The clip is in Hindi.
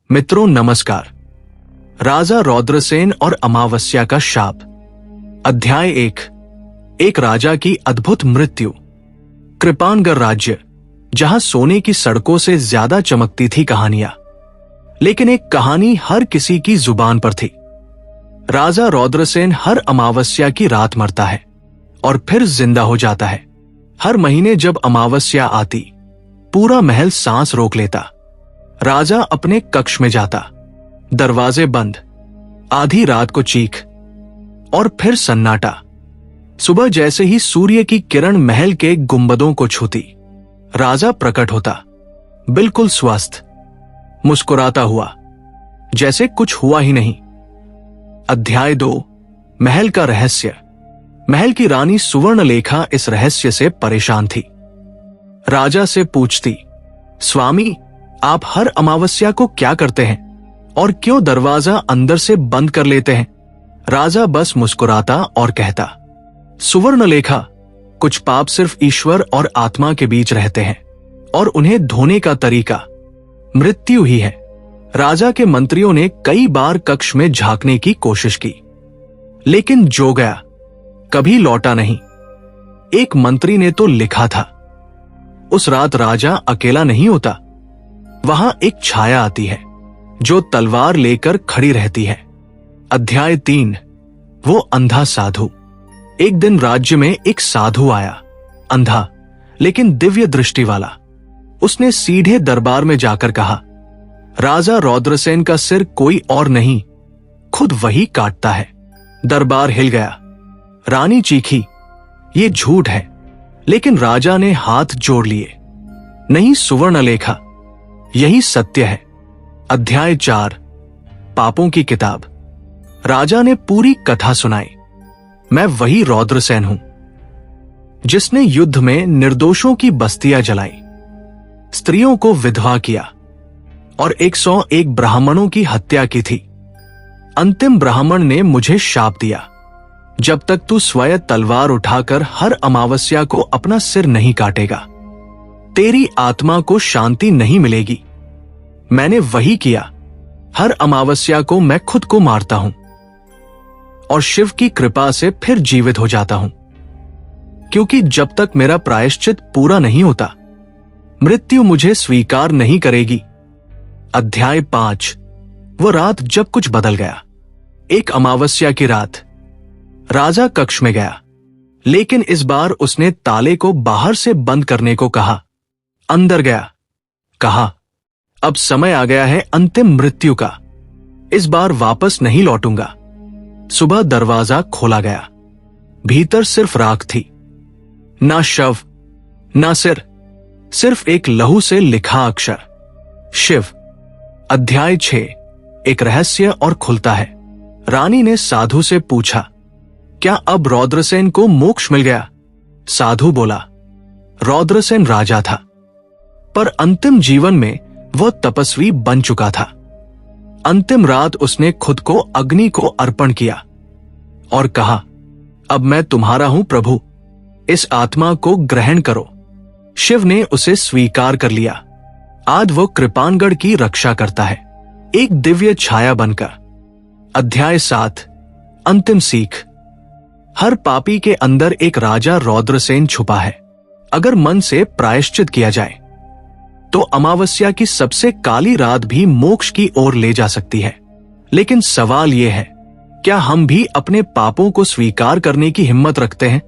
मित्रों नमस्कार। राजा रौद्रसेन और अमावस्या का शाप। अध्याय 1। एक राजा की अद्भुत मृत्यु। कृपाणगढ़ राज्य, जहां सोने की सड़कों से ज्यादा चमकती थी कहानियां, लेकिन एक कहानी हर किसी की जुबान पर थी। राजा रौद्रसेन हर अमावस्या की रात मरता है और फिर जिंदा हो जाता है। हर महीने जब अमावस्या आती, पूरा महल सांस रोक लेता। राजा अपने कक्ष में जाता, दरवाजे बंद, आधी रात को चीख और फिर सन्नाटा। सुबह जैसे ही सूर्य की किरण महल के गुंबदों को छूती, राजा प्रकट होता, बिल्कुल स्वस्थ, मुस्कुराता हुआ, जैसे कुछ हुआ ही नहीं। अध्याय 2। महल का रहस्य। महल की रानी सुवर्णलेखा इस रहस्य से परेशान थी। राजा से पूछती, स्वामी, आप हर अमावस्या को क्या करते हैं और क्यों दरवाजा अंदर से बंद कर लेते हैं? राजा बस मुस्कुराता और कहता, सुवर्णलेखा, कुछ पाप सिर्फ ईश्वर और आत्मा के बीच रहते हैं और उन्हें धोने का तरीका मृत्यु ही है। राजा के मंत्रियों ने कई बार कक्ष में झांकने की कोशिश की, लेकिन जो गया कभी लौटा नहीं। एक मंत्री ने तो लिखा था, उस रात राजा अकेला नहीं होता, वहां एक छाया आती है जो तलवार लेकर खड़ी रहती है। अध्याय 3। वो अंधा साधु। एक दिन राज्य में एक साधु आया, अंधा लेकिन दिव्य दृष्टि वाला। उसने सीधे दरबार में जाकर कहा, राजा रौद्रसेन का सिर कोई और नहीं, खुद वही काटता है। दरबार हिल गया। रानी चीखी, ये झूठ है, लेकिन राजा ने हाथ जोड़ लिए, नहीं सुवर्णलेखा, यही सत्य है। अध्याय 4। पापों की किताब। राजा ने पूरी कथा सुनाई। मैं वही रौद्रसेन हूं जिसने युद्ध में निर्दोषों की बस्तियां जलाई, स्त्रियों को विधवा किया और 101 ब्राह्मणों की हत्या की थी। अंतिम ब्राह्मण ने मुझे शाप दिया, जब तक तू स्वयं तलवार उठाकर हर अमावस्या को अपना सिर नहीं काटेगा, तेरी आत्मा को शांति नहीं मिलेगी। मैंने वही किया। हर अमावस्या को मैं खुद को मारता हूं और शिव की कृपा से फिर जीवित हो जाता हूं, क्योंकि जब तक मेरा प्रायश्चित पूरा नहीं होता, मृत्यु मुझे स्वीकार नहीं करेगी। अध्याय 5। वो रात जब कुछ बदल गया। एक अमावस्या की रात राजा कक्ष में गया, लेकिन इस बार उसने ताले को बाहर से बंद करने को कहा। अंदर गया, कहा, अब समय आ गया है अंतिम मृत्यु का, इस बार वापस नहीं लौटूंगा। सुबह दरवाजा खोला गया। भीतर सिर्फ राख थी, ना शव, ना सिर, सिर्फ एक लहू से लिखा अक्षर, शिव। अध्याय 6। एक रहस्य और खुलता है। रानी ने साधु से पूछा, क्या अब रौद्रसेन को मोक्ष मिल गया? साधु बोला, रौद्रसेन राजा था, पर अंतिम जीवन में वह तपस्वी बन चुका था। अंतिम रात उसने खुद को अग्नि को अर्पण किया और कहा, अब मैं तुम्हारा हूं प्रभु, इस आत्मा को ग्रहण करो। शिव ने उसे स्वीकार कर लिया। आज वो कृपाणगढ़ की रक्षा करता है, एक दिव्य छाया बनकर। अध्याय 7। अंतिम सीख। हर पापी के अंदर एक राजा रौद्रसेन छुपा है। अगर मन से प्रायश्चित किया जाए तो अमावस्या की सबसे काली रात भी मोक्ष की ओर ले जा सकती है। लेकिन सवाल यह है, क्या हम भी अपने पापों को स्वीकार करने की हिम्मत रखते हैं?